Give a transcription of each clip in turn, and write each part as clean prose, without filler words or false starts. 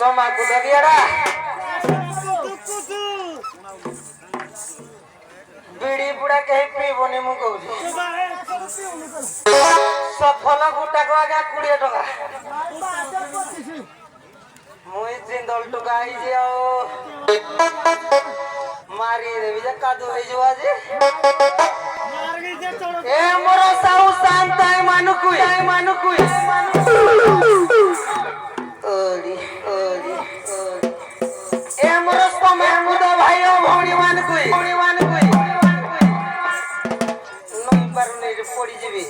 समा कुदगियाड़ा बीड़ी बुड़ा कहीं पीबनी मु कहूँ सफल गुटा को आगे 20 टका मुई जिंदल टका आई मारी देवी जे कादू होई जो आज ए मोर साउ शांत है मानुकुई ओडी ओडी ए मोर समय मुद भाई ओ भौणी मानुकुई नंबर नहीं रे पड़ी जीवी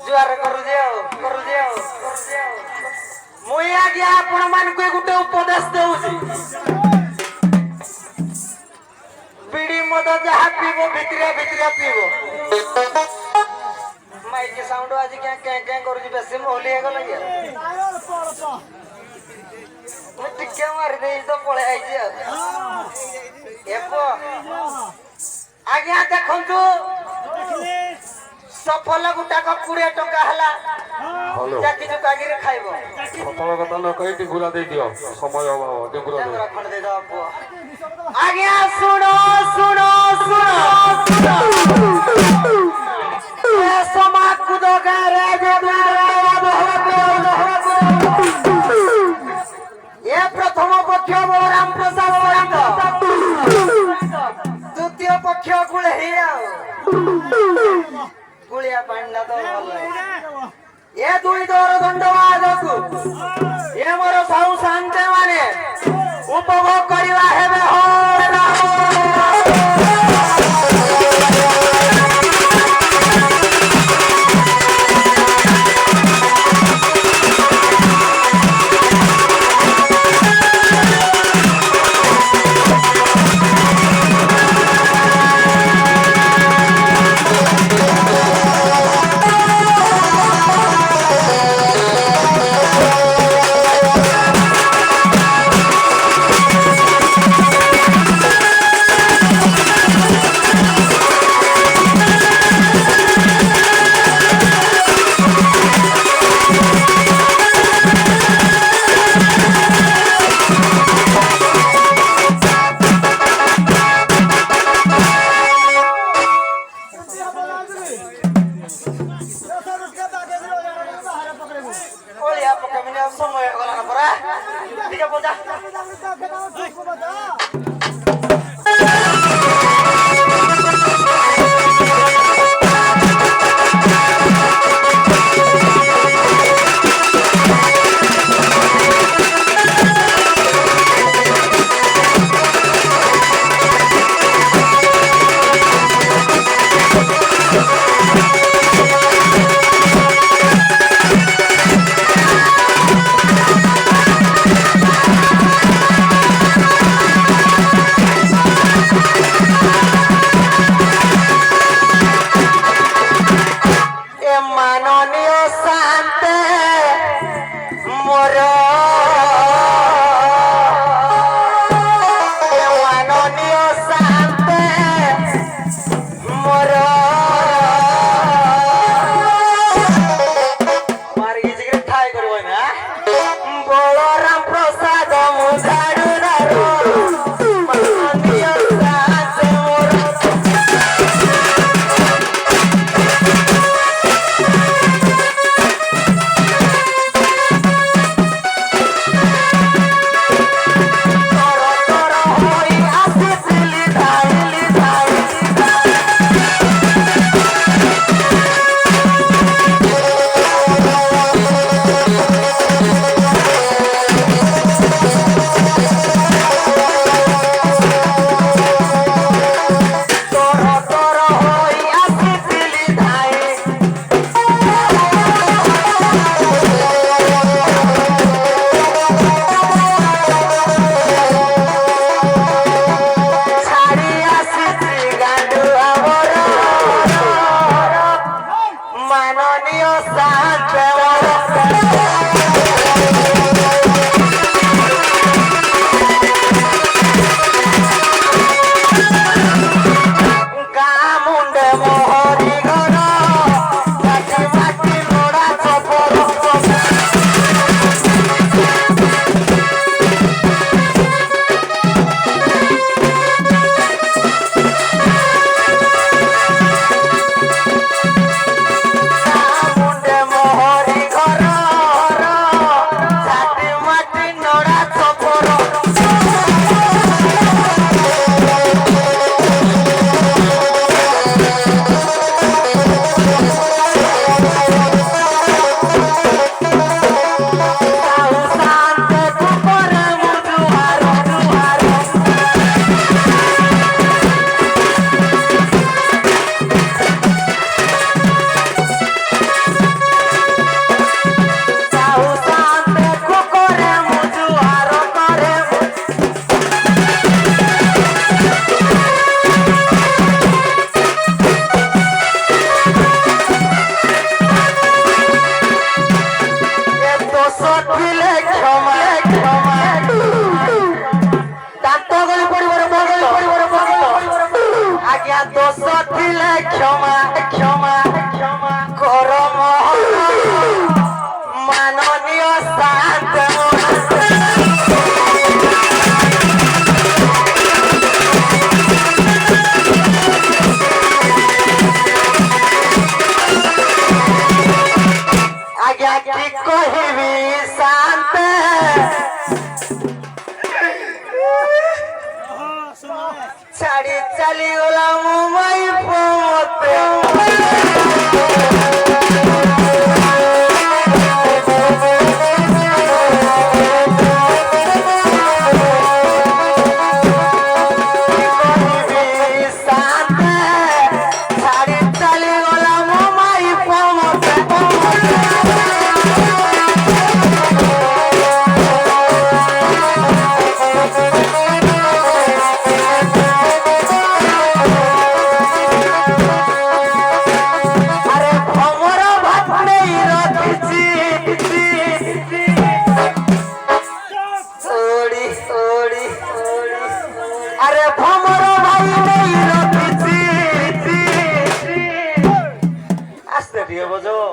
जुआर करू जाओ मुई आ गया आपण मानुकुई गुटे उपदेश देउछी बीड़ी मद जहाँ पीबो भितरिया पीबो माइक के साउंड आज क्या करू जी बेसी मोहली हे गला या मैं टिके मार दे तो पळे आई जे एपो आज्ञा देखंतु सफल गुटा का 20 टका हला जाकी जो कागिरे खाइबो सफल कथा न कहि टिकुला दे दियो समय अभाव टिकुला दे खंड दे दो अपो आज्ञा सुनो ए समा कुदो गा रे जे ये प्रथम पक्ष राम प्रसाद द्वितीय पक्ष गुळहिया गुळिया पांडा तो ये दुई दौर दंडवादकु ये मोर साउ शांते माने उपभोग करिवा हेबे हो क्षमा कर माननीय शांत आज्ञा की कहबी शांत छाड़ी चली गला मुंबई पहुंचते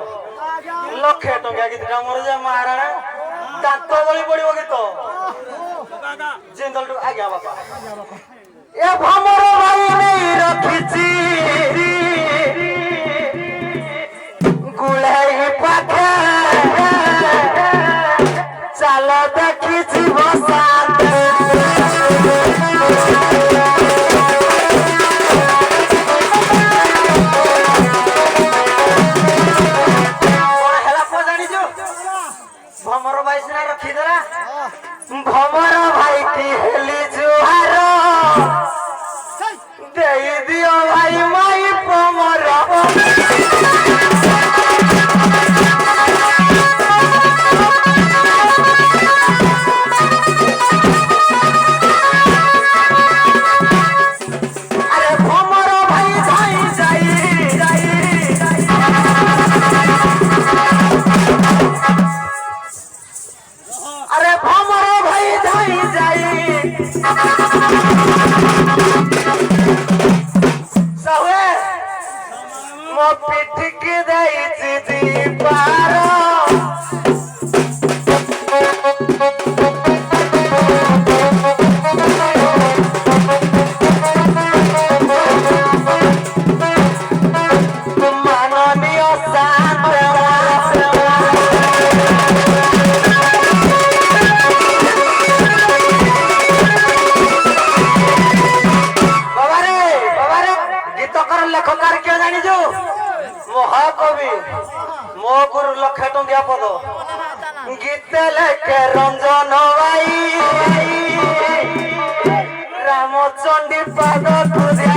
लक्षे टंका गीत मोर जे महाराणा दांत गली पड़ो गीत जिंदल आज्ञा बापा ए भमर भाई नहीं रखी गुलाई पाखे चल देखी बसात भमर भाई सिना रखीदेला भमर भाई की हेली जुहार दे दियो भाई माई भमर अरे भमर भाई जाई जाई अरे भमर भाई जाई जाई सवे मो पिठ के दई दी पारो माननीय शांत लेखकार क्यों जानी जो महाकवि मो गुरु लक्षे टंकिया पद गीत लेखे रंजन भाई रामचंडी पद तुझे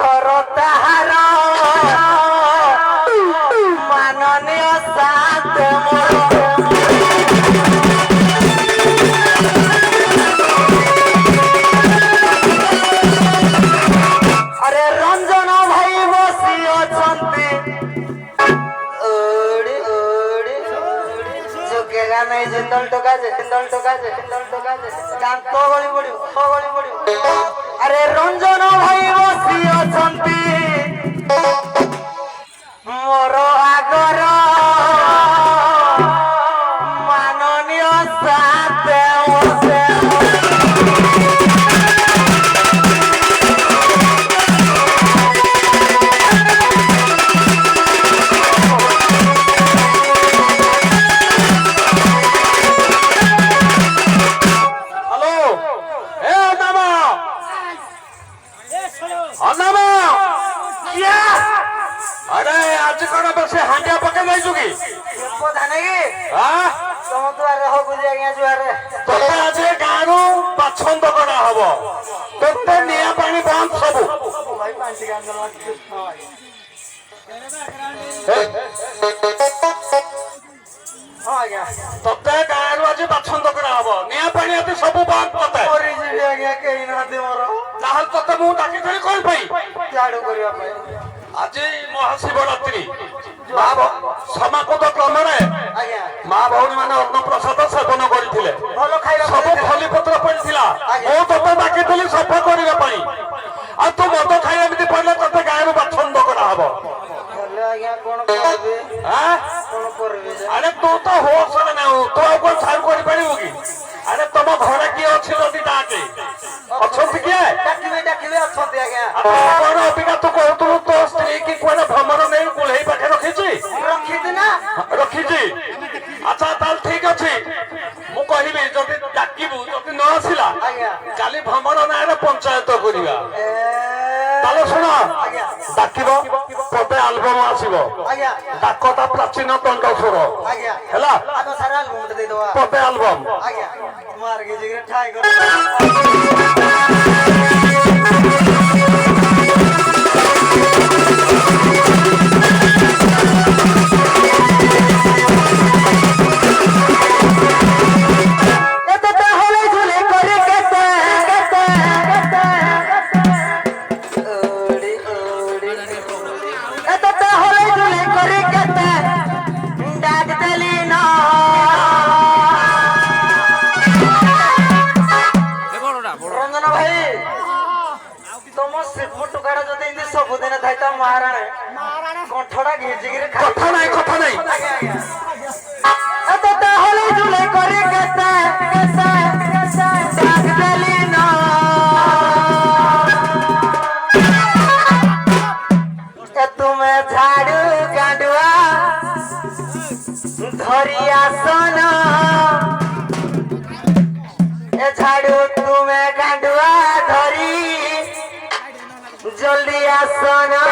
घर ताहार माननीय साथ अरे रंजन भाई बसी अछंती झुकेगा नहीं जिंदल टोका दांत गली पड़ो अरे रंजन भाई बसी अछंती मोर आगर माननीय साथ अरे आज कौन बसे हांडिया पके नहीं चुकी पता नहीं ତମ ଦୁଆରେ ହଗୁଛି ଆଜ୍ଞା ଯୁଆରେ। ତତେ ଆଜି ଗାଁରୁ ବାଛନ୍ଦ କରା ହବ ତତେ ନିଆଁ ପାଣି ବନ୍ଦ ସବୁ ଭାଇ ପାଞ୍ଚ ଗାଁ ହଁ ଆଜ୍ଞା ତତେ ଗାଁରୁ ଆଜି ବାଛନ୍ଦ କରା ହବ ନିଆଁ ପାଣି ଆଜି ସବୁ ବନ୍ଦ ତତେ ମରିଯିବି ଆଜ୍ଞା କେହି ନାହାନ୍ତି ମୋର ତାହେଲେ ତତେ ମୁଁ ଡାକିଥିଲି କଣ ପାଇଁ ଝାଡୁ କରିବା ପାଇଁ। ଆଜି ମହାଶିବରାତ୍ରି ସମାପନ କ୍ରମରେ ଆଜ୍ଞା ମା ଭଉଣୀ ମାନେ ଅନ୍ନପ୍ରସାଦ ସେବନ କରିଥିଲେ ଭଲ ଖାଇବା ସବୁ ଖଲିପତ୍ର ପଡିଥିଲା ମୁଁ ତତେ ଡାକିଥିଲି ସଫା କରିବା ପାଇଁ ଆଉ ତୁ ମଦ ଖାଇ ଏମିତି ପଡିଲେ ତତେ ଗାଁରୁ ବାଛନ୍ଦ କରାହବ ହେଲେ ଆଜ୍ଞା କଣ କରିବି ଆଁ? କଣ କରିବି ଯେ? ଆରେ ତୁ ତ ହୋସରେ ନାଉ ତୁ ଆଉ କଣ ସାରୁ କରିପାରିବୁ କି ଆରେ ତମ ଘରେ କିଏ ଅଛି ଯଦି ଡାକେ ଅଛନ୍ତି କିଏ ଡାକିବେ ଅଛନ୍ତି ଆଜ୍ଞା। କଣ ଅବିକା ତୁ କହୁଥିଲୁ ତୋ ସ୍ତ୍ରୀ କି କୁଆଡେ ଭ୍ରମଣ ନେଇ କୁଲେଇ ପାଖେ ରଖିଛି ରଖିଛି ନା ରଖିଛି ଆଚ୍ଛା ତାହେଲେ ଠିକ ଅଛି ମୁଁ କହିବି ଯଦି ଡାକିବୁ ଯଦି ନ ଆସିଲା ଆଜ୍ଞା କାଲି ଭ୍ରମଣ ନାଁରେ ପଞ୍ଚାୟତ କରିବା ତାହେଲେ ଶୁଣ ଆଜ୍ଞା ଡାକିବ ପଦେ ଆଲବମ ଆସିବ ଆଜ୍ଞା ଡାକଟା ପ୍ରାଚୀନ ଦଣ୍ଡସୁର ଆଜ୍ଞା ହେଲା ଆଗ ସାରା ଆଲବମ୍ ଦେଇଦବା ପଦେ ଆଲବମ ଆଜ୍ଞା ମାର୍କି ଜିଗରେ ଠାଇ କର ରଞ୍ଜନ ଭାଇ ତମ ଶିବପୁର ଟୁକାଟା ଯଦି ଏମିତି ସବୁଦିନ ଥାଏ ତ ମହାରାଣୀ କଣ୍ଠଟା ଘିଚିକିରି କଥା ନାହିଁ କଥା ନାହିଁ ତାହେଲେ ଝୁଲେ କରି କେତେ ତୁମେ ଝାଡୁ ଗାଣ୍ଡୁଆ ଧରି ଆସନ ঝাড়ু তুমি গান্ডুয়া ধরি জলদি আসো না